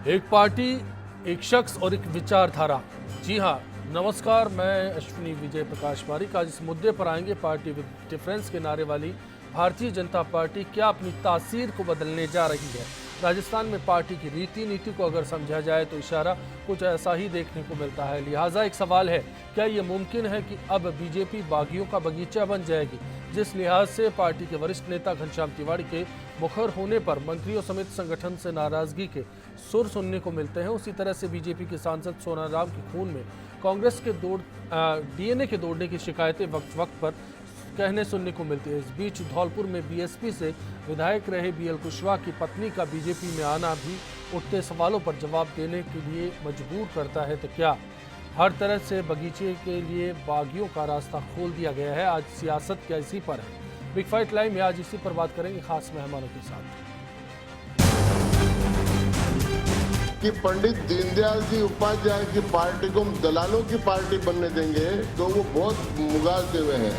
एक पार्टी, एक शख्स और एक विचारधारा। जी हाँ, नमस्कार, मैं अश्विनी विजय प्रकाश पारिक। आज इस मुद्दे पर आएंगे। पार्टी विद डिफरेंस के नारे वाली भारतीय जनता पार्टी क्या अपनी तासीर को बदलने जा रही है? राजस्थान में पार्टी की रीति नीति को अगर समझा जाए तो इशारा कुछ ऐसा ही देखने को मिलता है। लिहाजा एक सवाल है, क्या ये मुमकिन है कि अब बीजेपी बागियों का बगीचा बन जाएगी? जिस लिहाज से पार्टी के वरिष्ठ नेता घनश्याम तिवाड़ी के मुखर होने पर मंत्रियों समेत संगठन से नाराजगी के सुर सुनने को मिलते हैं, उसी तरह से बीजेपी के सांसद सोनाराम के खून में कांग्रेस के डीएनए के दौड़ने की शिकायतें वक्त वक्त पर कहने सुनने को मिलती है। इस बीच धौलपुर में बीएसपी से विधायक रहे बीएल कुशवाहा की पत्नी का बीजेपी में आना भी उठते सवालों पर जवाब देने के लिए मजबूर करता है। तो क्या हर तरह से बगीचे के लिए बागियों का रास्ता खोल दिया गया है? आज सियासत क्या इसी पर है? बिग फाइट लाइव में आज इसी पर बात करेंगे खास मेहमानों के साथ। कि पंडित दीनदयाल जी उपाध्याय की पार्टी को हम दलालों की पार्टी बनने देंगे तो वो बहुत मुगालते हुए हैं।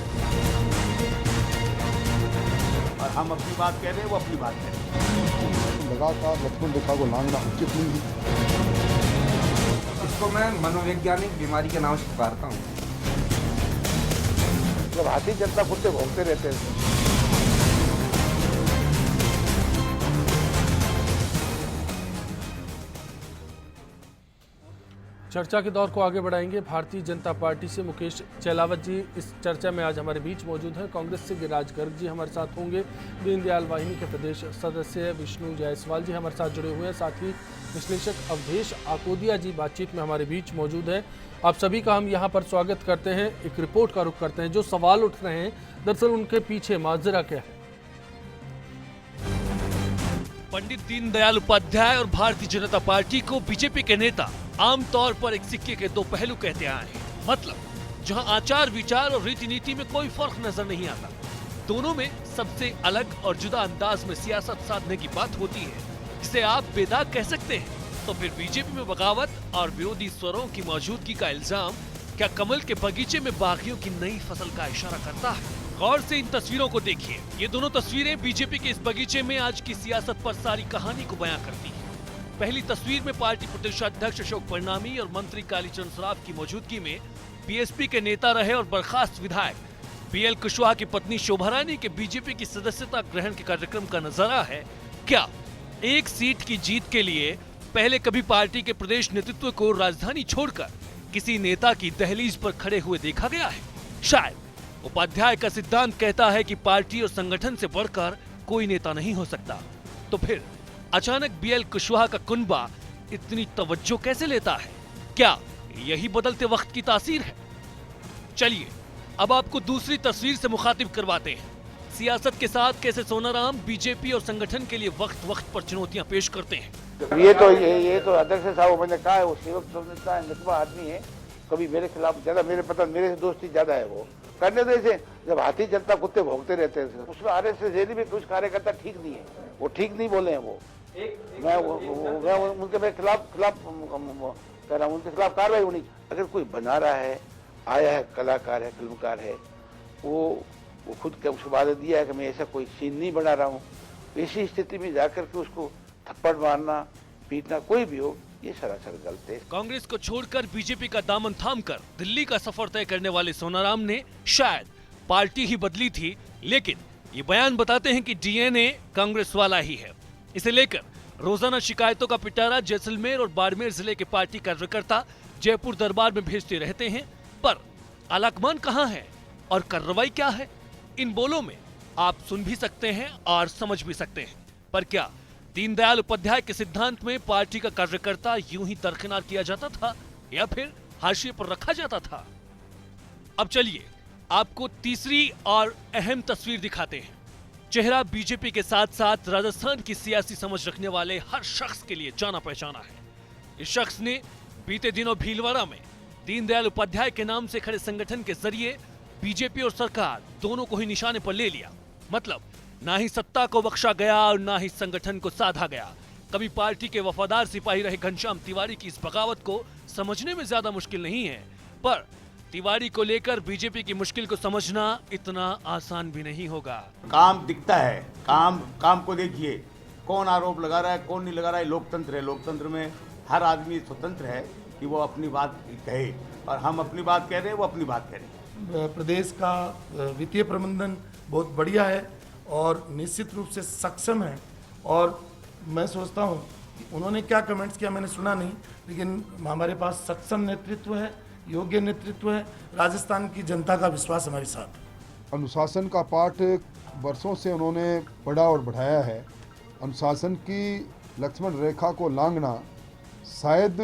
और हम अपनी बात कह रहे हैं, वो अपनी बात कह रहे हैं। लगातार लक्ष्मण रेखा को लांघना उचित नहीं है। इसको मैं मनोवैज्ञानिक बीमारी के नाम से पुकारता हूँ। जब हाथी जनता कुत्ते भोंकते रहते हैं। चर्चा के दौर को आगे बढ़ाएंगे। भारतीय जनता पार्टी से मुकेश चेलावत जी इस चर्चा में आज हमारे बीच मौजूद हैं। कांग्रेस से गिरिराज गर्ग जी हमारे साथ होंगे। दीनदयाल वाहिनी के प्रदेश सदस्य विष्णु जायसवाल जी हमारे साथ जुड़े हुए हैं। साथ ही विश्लेषक अवधेश आकोदिया जी बातचीत में हमारे बीच मौजूद हैं। आप सभी का हम यहाँ पर स्वागत करते हैं। एक रिपोर्ट का रुख करते हैं। जो सवाल उठ रहे हैं, दरअसल उनके पीछे माजरा क्या है? पंडित दीनदयाल उपाध्याय और भारतीय जनता पार्टी को बीजेपी के नेता आमतौर पर एक सिक्के के दो पहलू कहते आए हैं। मतलब जहां आचार विचार और रीति नीति में कोई फर्क नजर नहीं आता, दोनों में सबसे अलग और जुदा अंदाज में सियासत साधने की बात होती है, जिसे आप बेदाग कह सकते हैं। तो फिर बीजेपी में बगावत और विरोधी स्वरों की मौजूदगी का इल्जाम क्या कमल के बगीचे में बागियों की नई फसल का इशारा करता है? गौर से इन तस्वीरों को देखिए। ये दोनों तस्वीरें बीजेपी के इस बगीचे में आज की सियासत पर सारी कहानी को बयां करती हैं। पहली तस्वीर में पार्टी प्रदेशाध्यक्ष अशोक परनामी और मंत्री कालीचरण सराफ की मौजूदगी में बीएसपी के नेता रहे और बर्खास्त विधायक बीएल कुशवाहा की पत्नी शोभा रानी के बीजेपी की सदस्यता ग्रहण के कार्यक्रम का नजारा है। क्या एक सीट की जीत के लिए पहले कभी पार्टी के प्रदेश नेतृत्व को राजधानी छोड़कर किसी नेता की दहलीज पर खड़े हुए देखा गया है? शायद उपाध्याय का सिद्धांत कहता है कि पार्टी और संगठन से बढ़कर कोई नेता नहीं हो सकता। तो फिर अचानक बीएल कुशवाहा का कुनबा इतनी तवज्जो कैसे लेता है? क्या यही बदलते वक्त की तासीर है? चलिए अब आपको दूसरी तस्वीर से मुखातिब करवाते हैं। सियासत के साथ कैसे सोनाराम बीजेपी और संगठन के लिए वक्त वक्त पर चुनौतियां पेश करते हैं। ये तो अध्यक्ष साहब मैंने कहा है, वो सेवक समझता है, नकबा आदमी है। कभी मेरे खिलाफ ज्यादा, मेरे से दोस्ती ज्यादा है। वो करने दो इसे। जब हाथी जनता कुत्ते भोंकते रहते हैं, उसमें आरएसएस भी कुछ कार्यकर्ता ठीक नहीं है, वो ठीक नहीं बोले हैं। वो मैं उनके खिलाफ कह रहा हूँ, उनके खिलाफ कार्रवाई होनी। अगर कोई बना रहा है, आया है, कलाकार है, फिल्मकार है, वो खुद के उसको वादा दिया है कि मैं ऐसा कोई सीन नहीं बना रहा हूँ। ऐसी स्थिति में जाकर के उसको थप्पड़ मारना, पीटना, कोई भी हो, ये सरासर गलत है। कांग्रेस को छोड़कर बीजेपी का दामन थामकर दिल्ली का सफर तय करने वाले सोनाराम ने शायद पार्टी ही बदली थी, लेकिन ये बयान बताते हैं कि डीएनए कांग्रेस वाला ही है। इसे लेकर रोजाना शिकायतों का पिटारा जैसलमेर और बाड़मेर जिले के पार्टी कार्यकर्ता जयपुर दरबार में भेजते रहते हैं। पर आलाकमान कहां है और कार्रवाई क्या है? इन बोलों में आप सुन भी सकते हैं और समझ भी सकते हैं। पर क्या दीनदयाल उपाध्याय के सिद्धांत में पार्टी का कार्यकर्ता यूं ही दरकिनार किया जाता था या फिर हाशिए पर रखा जाता था? अब चलिए आपको तीसरी और अहम तस्वीर दिखाते हैं। चेहरा बीजेपी के साथ साथ राजस्थान की सियासी समझ रखने वाले हर शख्स के लिए जाना पहचाना है। इस शख्स ने बीते दिनों भीलवाड़ा में दीनदयाल उपाध्याय के नाम से खड़े संगठन के जरिए बीजेपी और सरकार दोनों को ही निशाने पर ले लिया। मतलब ना ही सत्ता को बख्शा गया और ना ही संगठन को साधा गया। कभी पार्टी के वफादार सिपाही रहे घनश्याम तिवारी की इस बगावत को समझने में ज्यादा मुश्किल नहीं है, पर तिवारी को लेकर बीजेपी की मुश्किल को समझना इतना आसान भी नहीं होगा। काम दिखता है, काम को देखिए। कौन आरोप लगा रहा है कौन नहीं लगा रहा है, लोकतंत्र है। लोकतंत्र में हर आदमी स्वतंत्र है कि वो अपनी बात कहे, और हम अपनी बात कह रहे हैं, वो अपनी बात कह रहे हैं। प्रदेश का वित्तीय प्रबंधन बहुत बढ़िया है और निश्चित रूप से सक्षम है। और मैं सोचता हूँ उन्होंने क्या कमेंट्स किया मैंने सुना नहीं, लेकिन हमारे पास सक्षम नेतृत्व है, योग्य नेतृत्व है, राजस्थान की जनता का विश्वास हमारे साथ। अनुशासन का पाठ वर्षों से उन्होंने पढ़ा और बढ़ाया है। अनुशासन की लक्ष्मण रेखा को लांघना, शायद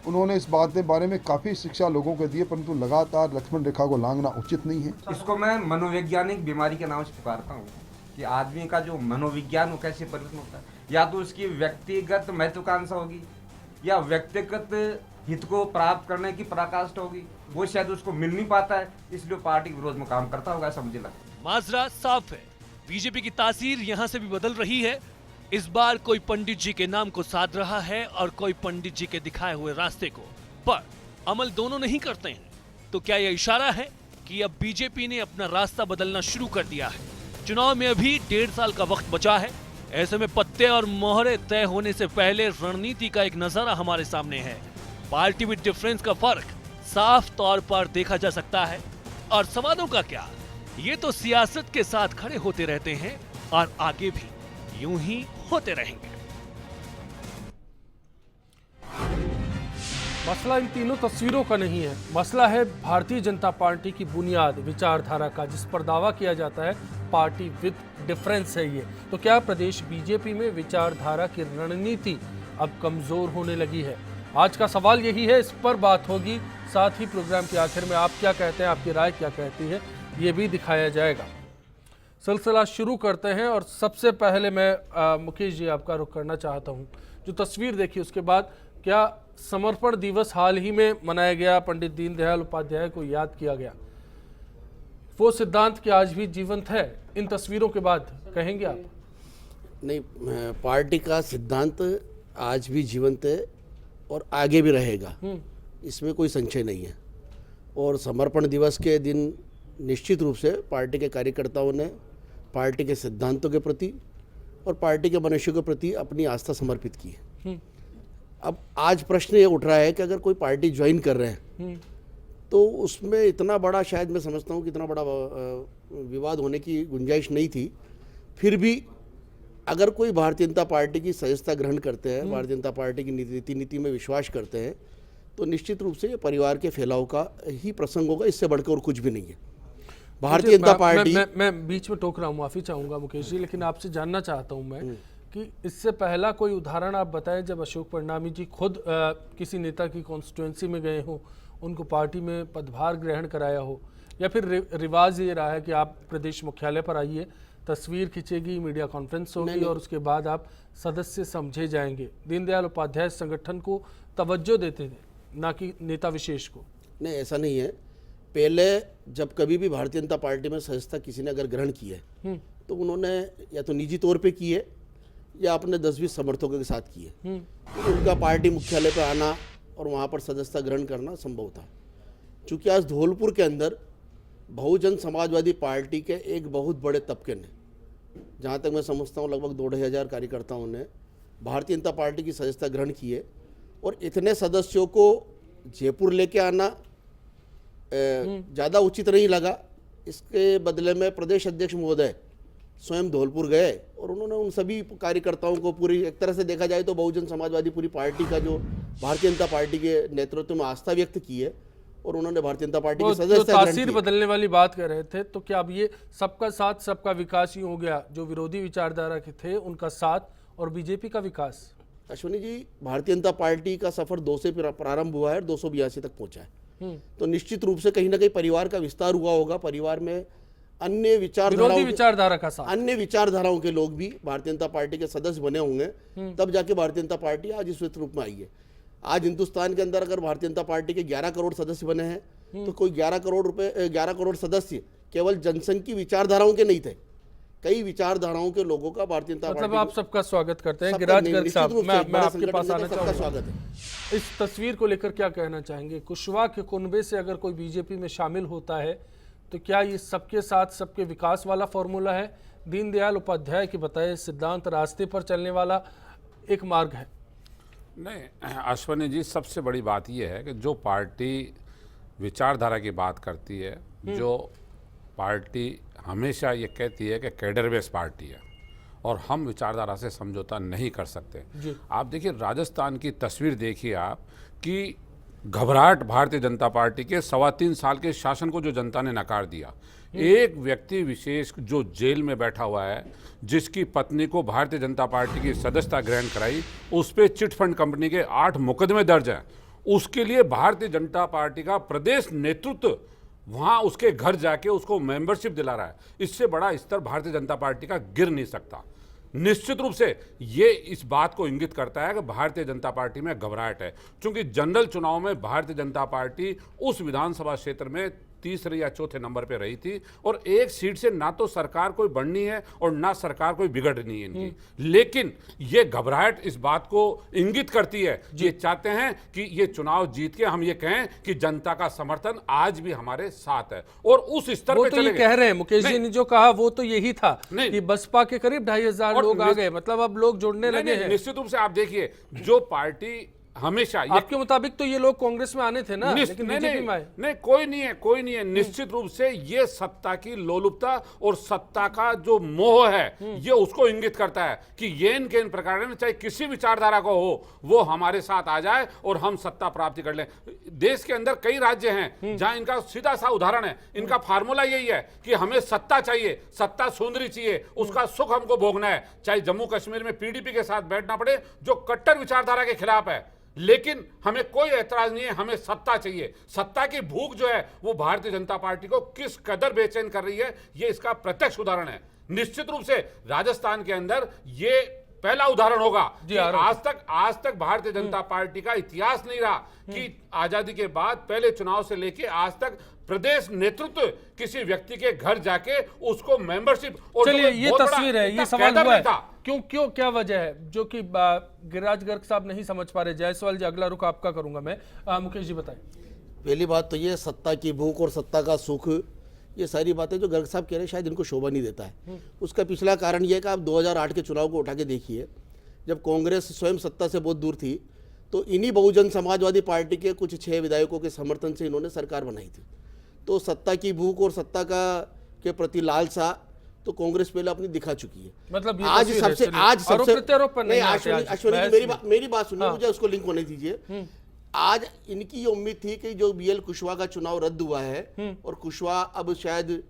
उन्होंने इस बात के बारे में काफ़ी शिक्षा लोगों को दी है, परंतु लगातार लक्ष्मण रेखा को लांघना उचित नहीं है। इसको मैं मनोवैज्ञानिक बीमारी के नाम से पुकारता हूँ कि आदमी का जो मनोविज्ञान वो कैसे परिवर्तन होता है, या तो उसकी व्यक्तिगत महत्वाकांक्षा होगी या व्यक्तिगत हित को प्राप्त करने की पराकाष्ठा होगी, वो शायद उसको मिल नहीं पाता है, इसलिए पार्टी के विरोध में काम करता होगा, ऐसा मुझे लगता है। माजरा साफ है, बीजेपी की तासीर यहाँ से भी बदल रही है। इस बार कोई पंडित जी के नाम को साध रहा है और कोई पंडित जी के दिखाए हुए रास्ते को, पर अमल दोनों नहीं करते हैं। तो क्या यह इशारा है कि अब बीजेपी ने अपना रास्ता बदलना शुरू कर दिया है? चुनाव में अभी 1.5 साल का वक्त बचा है, ऐसे में पत्ते और मोहरे तय होने से पहले रणनीति का एक नजारा हमारे सामने है। पार्टी विद डिफरेंस का फर्क साफ तौर पर देखा जा सकता है, और सवालों का क्या, ये तो सियासत के साथ खड़े होते रहते हैं और आगे भी यूं ही होते रहेंगे। मसला इन तीनों तस्वीरों का नहीं है, मसला है भारतीय जनता पार्टी की बुनियाद विचारधारा का, जिस पर दावा किया जाता है पार्टी विद डिफरेंस है ये। तो क्या प्रदेश बीजेपी में विचारधारा की रणनीति अब कमजोर होने लगी है? आज का सवाल यही है, इस पर बात होगी। साथ ही प्रोग्राम के आखिर में आप क्या कहते हैं, आपकी राय क्या कहती है, ये भी दिखाया जाएगा। सिलसिला शुरू करते हैं और सबसे पहले मैं मुकेश जी आपका रुख करना चाहता हूं। जो तस्वीर देखी उसके बाद, क्या समर्पण दिवस हाल ही में मनाया गया, पंडित दीनदयाल उपाध्याय को याद किया गया, वो सिद्धांत क्या आज भी जीवंत है? इन तस्वीरों के बाद कहेंगे आप? नहीं, पार्टी का सिद्धांत आज भी जीवंत है और आगे भी रहेगा, इसमें कोई संशय नहीं है। और समर्पण दिवस के दिन निश्चित रूप से पार्टी के कार्यकर्ताओं ने पार्टी के सिद्धांतों के प्रति और पार्टी के मनुष्यों के प्रति अपनी आस्था समर्पित की है। अब आज प्रश्न ये उठ रहा है कि अगर कोई पार्टी ज्वाइन कर रहे हैं तो उसमें इतना बड़ा, शायद मैं समझता हूँ कि इतना बड़ा विवाद होने की गुंजाइश नहीं थी। फिर भी अगर कोई भारतीय जनता पार्टी की सदस्यता ग्रहण करते हैं, भारतीय जनता पार्टी की नीति में विश्वास करते हैं, तो निश्चित रूप से ये परिवार के फैलाव का ही प्रसंग होगा, इससे बढ़कर और कुछ भी नहीं है। भारतीय जनता पार्टी, मैं बीच में टोक रहा हूँ, माफी चाहूंगा मुकेश जी, लेकिन आपसे जानना चाहता हूँ मैं कि इससे पहला कोई उदाहरण आप बताएं जब अशोक परनामी जी खुद किसी नेता की कॉन्स्टिट्यूएंसी में गए हो, उनको पार्टी में पदभार ग्रहण कराया हो, या फिर रिवाज ये रहा है कि आप प्रदेश मुख्यालय पर आइए, तस्वीर खींचेगी, मीडिया कॉन्फ्रेंस होगी और उसके बाद आप सदस्य समझे जाएंगे। दीनदयाल उपाध्याय संगठन को तवज्जो देते थे, ना कि नेता विशेष को। नहीं, ऐसा नहीं है। पहले जब कभी भी भारतीय जनता पार्टी में सदस्यता किसी ने अगर ग्रहण की है तो उन्होंने या तो निजी तौर पे की है या अपने 10-20 समर्थकों के साथ की है। तो उनका पार्टी मुख्यालय पर आना और वहाँ पर सदस्यता ग्रहण करना संभव था। चूँकि आज धौलपुर के अंदर बहुजन समाजवादी पार्टी के एक बहुत बड़े तबके ने, जहाँ तक मैं समझता हूँ लगभग 2-2,500 कार्यकर्ताओं ने भारतीय जनता पार्टी की सदस्यता ग्रहण की है, और इतने सदस्यों को जयपुर लेके आना ज़्यादा उचित नहीं लगा। इसके बदले में प्रदेश अध्यक्ष महोदय स्वयं धौलपुर गए और उन्होंने उन सभी कार्यकर्ताओं को, पूरी एक तरह से देखा जाए तो बहुजन समाजवादी पूरी पार्टी का जो भारतीय जनता पार्टी के नेतृत्व में आस्था व्यक्त की है, और उन्होंने भारतीय जनता पार्टी की सदस्यता तासीर बदलने वाली बात कर रहे थे, तो क्या अब ये सबका साथ सबका विकास ही हो गया? जो विरोधी विचारधारा के थे उनका साथ और बीजेपी का विकास। अश्विनी जी, भारतीय जनता पार्टी का सफर 2 से प्रारंभ हुआ है और 282 तक पहुंचा है, तो निश्चित रूप से कहीं ना कहीं परिवार का विस्तार हुआ होगा। परिवार में अन्य विचारधारा का साथ, अन्य विचारधाराओं के लोग भी भारतीय जनता पार्टी के सदस्य बने होंगे, तब जाके भारतीय जनता पार्टी आज इस रूप में आई है। आज हिंदुस्तान के अंदर अगर भारतीय जनता पार्टी के 11 करोड़ सदस्य बने हैं तो कोई 11 करोड़ सदस्य केवल जनसंघ की विचारधाराओं के नहीं थे, कई विचारधाराओं के लोगों का भारतीय जनता पार्टी। आप सबका स्वागत करते हैं। गिरिराज गर्ग साहब, मैं आपके पास आना चाहूंगा। स्वागत है। इस तस्वीर को लेकर क्या कहना चाहेंगे? कुशवाहा के कुनबे से अगर कोई बीजेपी में शामिल होता है तो क्या ये सबके साथ सबके विकास वाला फॉर्मूला है, दीनदयाल उपाध्याय के बताए सिद्धांत रास्ते पर चलने वाला एक मार्ग है? नहीं अश्वनी जी, सबसे बड़ी बात यह है कि जो पार्टी विचारधारा की बात करती है, जो पार्टी हमेशा ये कहती है कि कैडर बेस पार्टी है और हम विचारधारा से समझौता नहीं कर सकते। आप देखिए राजस्थान की तस्वीर देखिए आप कि घबराहट भारतीय जनता पार्टी के 3.25 साल के शासन को जो जनता ने नकार दिया। एक व्यक्ति विशेष जो जेल में बैठा हुआ है, जिसकी पत्नी को भारतीय जनता पार्टी की सदस्यता ग्रहण कराई, उस पर चिट फंड कंपनी के 8 मुकदमे दर्ज हैं। उसके लिए भारतीय जनता पार्टी का प्रदेश नेतृत्व वहां उसके घर जाके उसको मेंबरशिप दिला रहा है। इससे बड़ा स्तर भारतीय जनता पार्टी का गिर नहीं सकता। निश्चित रूप से ये इस बात को इंगित करता है कि भारतीय जनता पार्टी में घबराहट है, क्योंकि जनरल चुनाव में भारतीय जनता पार्टी उस विधानसभा क्षेत्र में तीसरे या चौथे नंबर पे रही थी और एक सीट से ना तो सरकार कोई बढ़नी है और ना सरकार कोई बिगड़नी है इनकी। लेकिन ये घबराहट इस बात को इंगित करती है, ये चाहते हैं कि ये चुनाव जीत के हम ये कहें कि जनता का समर्थन आज भी हमारे साथ है और उस स्तर पे तो ये कह रहे हैं मुकेश जी ने जो कहा वो तो यही था कि बसपा के करीब 2,500 लोग आ गए, मतलब अब लोग जुड़ने लगे हैं। निश्चित रूप से आप देखिए जो पार्टी हमेशा आपके मुताबिक तो ये लोग कांग्रेस में आने थे ना, लेकिन बीजेपी में आए। नहीं, कोई नहीं है। निश्चित रूप से ये सत्ता की लोलुपता और सत्ता का जो मोह है ये उसको इंगित करता है कि ये इनके इन प्रकार में चाहे किसी विचारधारा को हो वो हमारे साथ आ जाए और हम सत्ता प्राप्ति कर लें। देश के अंदर कई राज्य हैं जहां इनका सीधा सा उदाहरण है, इनका फार्मूला यही है कि हमें सत्ता चाहिए, सत्ता सुंदरी चाहिए, उसका सुख हमको भोगना है, चाहे जम्मू कश्मीर में पीडीपी के साथ बैठना पड़े जो कट्टर विचारधारा के खिलाफ है, लेकिन हमें कोई ऐतराज नहीं है, हमें सत्ता चाहिए। सत्ता की भूख जो है वो भारतीय जनता पार्टी को किस कदर बेचैन कर रही है ये इसका प्रत्यक्ष उदाहरण है। निश्चित रूप से राजस्थान के अंदर ये पहला उदाहरण होगा कि आज तक भारतीय जनता पार्टी का इतिहास नहीं रहा कि आजादी के बाद पहले चुनाव से लेके आज तक प्रदेश नेतृत्व किसी व्यक्ति के घर जाके उसको मेंबरशिप और चलिए ये तस्वीर है, ये सवाल हुआ है क्यों क्या वजह है जो कि गिरिराज गर्ग साहब नहीं समझ पा रहे। जायसवाल जी अगला रुख आपका करूंगा मैं, मुकेश जी बताएं। पहली बात तो ये सत्ता की भूख और सत्ता का सुख, ये सारी बातें जो गर्ग साहब कह रहे हैं शायद इनको शोभा नहीं देता है। उसका पिछला कारण ये है कि आप 2008 के चुनाव को उठा के देखिए, जब कांग्रेस स्वयं सत्ता से बहुत दूर थी तो इन्हीं बहुजन समाजवादी पार्टी के कुछ 6 विधायकों के समर्थन से इन्होंने सरकार बनाई थी। तो सत्ता की भूख और सत्ता के प्रति लालसा तो कांग्रेस पहले अपनी दिखा चुकी है। मतलब आज सबसे नहीं, अश्विनी जी मेरी बात सुनिए, मुझे उसको लिंक होने दीजिए। आज इनकी ये उम्मीद थी कि जो बीएल कुशवाहा का चुनाव रद्द हुआ है और कुशवाहा अब शायद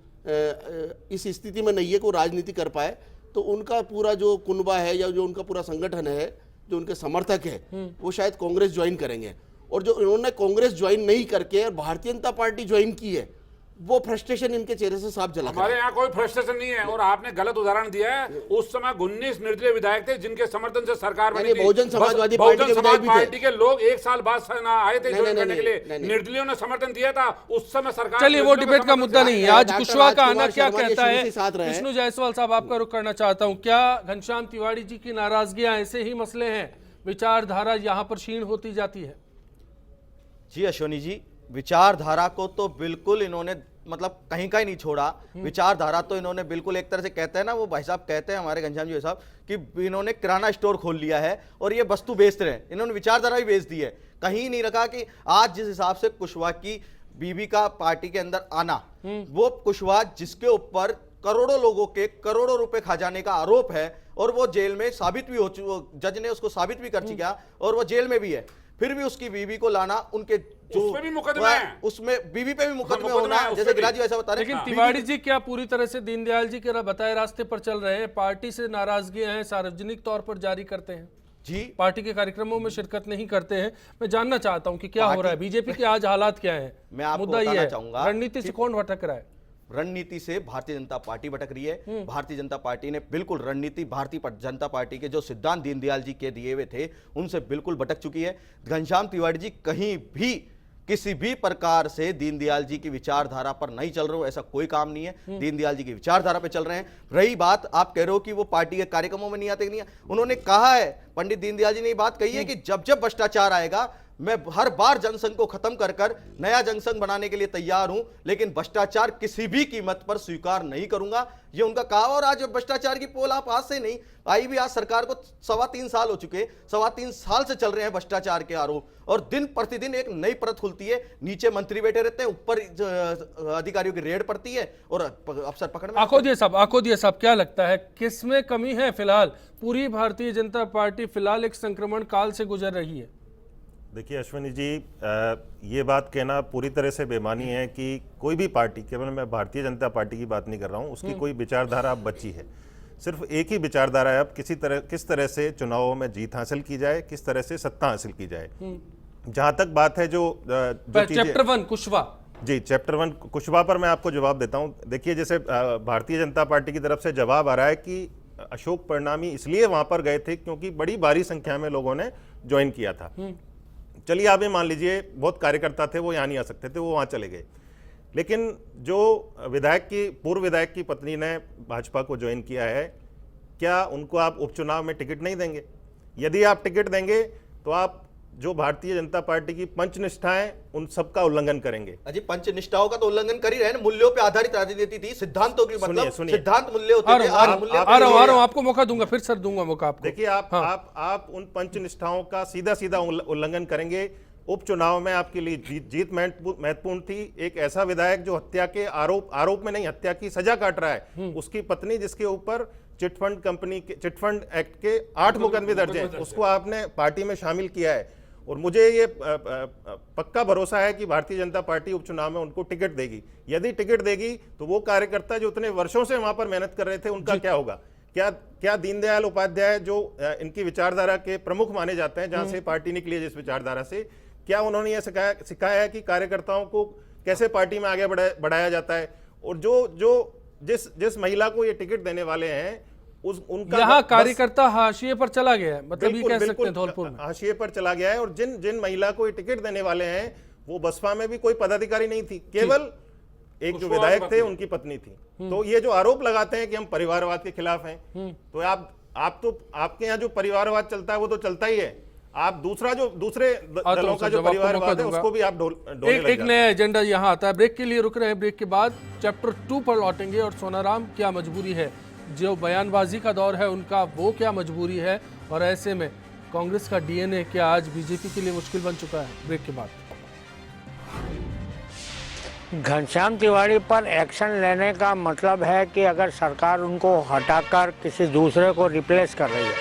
इस स्थिति में नहीं है को राजनीति कर पाए, तो उनका पूरा जो कुनबा है या जो उनका पूरा संगठन है, जो उनके समर्थक है, वो शायद कांग्रेस ज्वाइन करेंगे। और जो इन्होंने कांग्रेस ज्वाइन नहीं करके और भारतीय जनता पार्टी ज्वाइन की है, वो फ्रस्ट्रेशन इनके चेहरे से साफ झलक। हमारे यहाँ कोई फ्रस्ट्रेशन नहीं है और आपने गलत उदाहरण दिया है। उस समय 19 निर्दलीय विधायक थे जिनके समर्थन से सरकार बनी थी। बहुजन समाजवादी पार्टी के लोग एक साल बाद आए थे ज्वाइन करने के लिए, निर्दलियों ने समर्थन दिया था उस समय सरकार। चलिए वो डिबेट का मुद्दा नहीं है। आज कुशवाहा का आना क्या कहता है, विष्णु जायसवाल साहब आपका रुख करना चाहता हूँ। क्या घनश्याम तिवारी जी की नाराजगियां ऐसे ही मसले हैं, विचारधारा यहाँ पर क्षीण होती जाती है? जी अश्विनी जी, विचारधारा को तो बिल्कुल इन्होंने मतलब कहीं का ही नहीं छोड़ा। विचारधारा तो इन्होंने बिल्कुल एक तरह से कहते हैं ना, वो भाई साहब कहते हैं हमारे घनश्याम जी साहब कि इन्होंने किराना स्टोर खोल लिया है और ये वस्तु बेच रहे हैं। इन्होंने विचारधारा भी बेच दी है। कहीं नहीं रखा कि आज जिस हिसाब से कुशवाहा की बीबी का पार्टी के अंदर आना, वो कुशवाहा जिसके ऊपर करोड़ों लोगों के करोड़ों रुपए खा जाने का आरोप है और वो जेल में साबित भी हो चुका, जज ने उसको साबित भी कर चुका और वो जेल में भी है, फिर भी उसकी बीवी को लाना, उनके जो उसमें भी मुकदमा है, उसमें बीवी पे भी मुकदमे होना, जैसे गिरिराज जी ऐसा बता रहे हैं। लेकिन तिवारी जी क्या पूरी तरह से दीनदयाल जी के बताए रास्ते पर चल रहे हैं? पार्टी से नाराजगी हैं, सार्वजनिक तौर पर जारी करते हैं जी, पार्टी के कार्यक्रमों में शिरकत नहीं करते हैं। मैं जानना चाहता हूं कि क्या हो रहा है, बीजेपी के आज हालात क्या है? मैं आपको मुद्दा ये है, चाहूंगा रणनीति से कौन भटक रहा है? रणनीति से भारतीय जनता पार्टी भटक रही है। भारतीय जनता पार्टी ने बिल्कुल रणनीति भारतीय जनता पार्टी के जो सिद्धांत दीनदयाल जी के दिए हुए थे उनसे बिल्कुल भटक चुकी है। घनश्याम तिवारी जी कहीं भी किसी भी प्रकार से दीनदयाल जी की विचारधारा पर नहीं चल रहे हो, ऐसा कोई काम नहीं है। दीनदयाल जी की विचारधारा पे चल रहे हैं। रही बात आप कह रहे हो कि वो पार्टी के कार्यक्रमों में नहीं आते, नहीं है, उन्होंने कहा है, पंडित दीनदयाल जी ने ये बात कही है कि जब जब भ्रष्टाचार आएगा मैं हर बार जनसंघ को खत्म कर कर नया जनसंघ बनाने के लिए तैयार हूं, लेकिन भ्रष्टाचार किसी भी कीमत पर स्वीकार नहीं करूंगा, ये उनका कहा। और आज भ्रष्टाचार की पोल आप आज से नहीं आई भी, आज सरकार को 3.25 साल हो चुके, 3.25 साल से चल रहे हैं भ्रष्टाचार के आरोप, और दिन प्रतिदिन एक नई परत खुलती है, नीचे मंत्री बैठे रहते हैं, ऊपर अधिकारियों की रेड पड़ती है और अफसर पकड़ में। आकोदिया साहब क्या लगता है किसमें कमी है? फिलहाल पूरी भारतीय जनता पार्टी फिलहाल एक संक्रमण काल से गुजर रही है। देखिए अश्विनी जी, ये बात कहना पूरी तरह से बेमानी है कि कोई भी पार्टी, केवल मैं भारतीय जनता पार्टी की बात नहीं कर रहा हूँ, उसकी कोई विचारधारा अब बची है। सिर्फ एक ही विचारधारा है अब, किस तरह से चुनावों में जीत हासिल की जाए, किस तरह से सत्ता हासिल की जाए। जहां तक बात है जो चैप्टर 1 कुशवाहा जी, चैप्टर 1 कुशवाहा पर मैं आपको जवाब देता हूं। देखिए, जैसे भारतीय जनता पार्टी की तरफ से जवाब आ रहा है कि अशोक परिणामी इसलिए वहां पर गए थे क्योंकि बड़ी भारी संख्या में लोगों ने ज्वाइन किया था। चलिए आप ये मान लीजिए बहुत कार्यकर्ता थे, वो यहाँ नहीं आ सकते थे, वो वहाँ चले गए, लेकिन जो पूर्व विधायक की पत्नी ने भाजपा को ज्वाइन किया है, क्या उनको आप उपचुनाव में टिकट नहीं देंगे? यदि आप टिकट देंगे तो आप जो भारतीय जनता पार्टी की पंचनिष्ठाएं उन सबका उल्लंघन करेंगे। अजी पंचनिष्ठाओं का तो उल्लंघन कर ही रहे हैं, मूल्यों पे आधारित राजनीति थी, सिद्धांतों की मतलब सिद्धांत मूल्य होते थे। आ रहा हूं, आपको मौका दूंगा, फिर सर दूंगा मौका आपको। देखिए आप उन पंचनिष्ठाओं का सीधा उल्लंघन करेंगे। उपचुनाव में आपके लिए जीत महत्वपूर्ण थी। एक ऐसा विधायक जो हत्या के आरोप में नहीं, हत्या की सजा काट रहा है, उसकी पत्नी जिसके ऊपर चिटफंड एक्ट के 8 मुकदमे दर्ज हैं, उसको आपने पार्टी में शामिल किया है। और मुझे ये पक्का भरोसा है कि भारतीय जनता पार्टी उपचुनाव में उनको टिकट देगी। यदि टिकट देगी तो वो कार्यकर्ता जो इतने वर्षों से वहां पर मेहनत कर रहे थे, उनका क्या होगा? क्या दीनदयाल उपाध्याय जो इनकी विचारधारा के प्रमुख माने जाते हैं, जहां से पार्टी निकली है जिस विचारधारा से, क्या उन्होंने ये सिखाया है कि कार्यकर्ताओं को कैसे पार्टी में आगे बढ़ाया जाता है? और जिस महिला को ये टिकट देने वाले हैं उनका यहाँ कार्यकर्ता हाशिए पर चला गया है, मतलब ये कह सकते हैं धौलपुर में हाशिए पर चला गया है। और जिन महिला को ये टिकट देने वाले हैं वो बसपा में भी कोई पदाधिकारी नहीं थी, केवल एक जो विधायक थे उनकी पत्नी थी। तो ये जो आरोप लगाते हैं कि हम परिवारवाद के खिलाफ हैं, तो आपके यहाँ जो परिवारवाद चलता है वो तो चलता ही है, आप दूसरे दलों का जो परिवारवाद है उसको भी आप ढोने एक नया एजेंडा यहाँ आता है। ब्रेक के लिए रुक रहे हैं, ब्रेक के बाद चैप्टर 2 पर लौटेंगे और सोनाराम क्या मजबूरी है, जो बयानबाजी का दौर है उनका वो क्या मजबूरी है, और ऐसे में कांग्रेस का डीएनए क्या आज बीजेपी के लिए मुश्किल बन चुका है। ब्रेक के बाद घनश्याम तिवारी पर एक्शन लेने का मतलब है कि अगर सरकार उनको हटाकर किसी दूसरे को रिप्लेस कर रही है,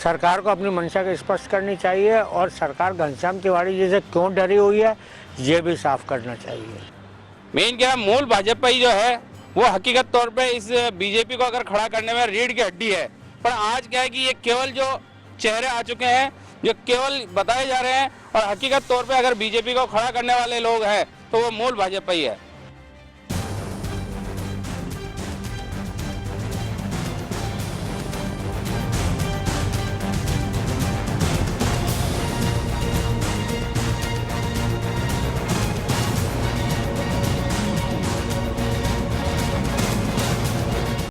सरकार को अपनी मंशा को स्पष्ट करनी चाहिए और सरकार घनश्याम तिवारी जी से क्यों डरी हुई है ये भी साफ करना चाहिए। मेन क्या मूल भाजपा ही जो है वो हकीकत तौर पे इस बीजेपी को अगर खड़ा करने में रीढ़ की हड्डी है, पर आज क्या है कि ये केवल जो चेहरे आ चुके हैं जो केवल बताए जा रहे हैं, और हकीकत तौर पे अगर बीजेपी को खड़ा करने वाले लोग हैं तो वो मूल भाजपा ही है।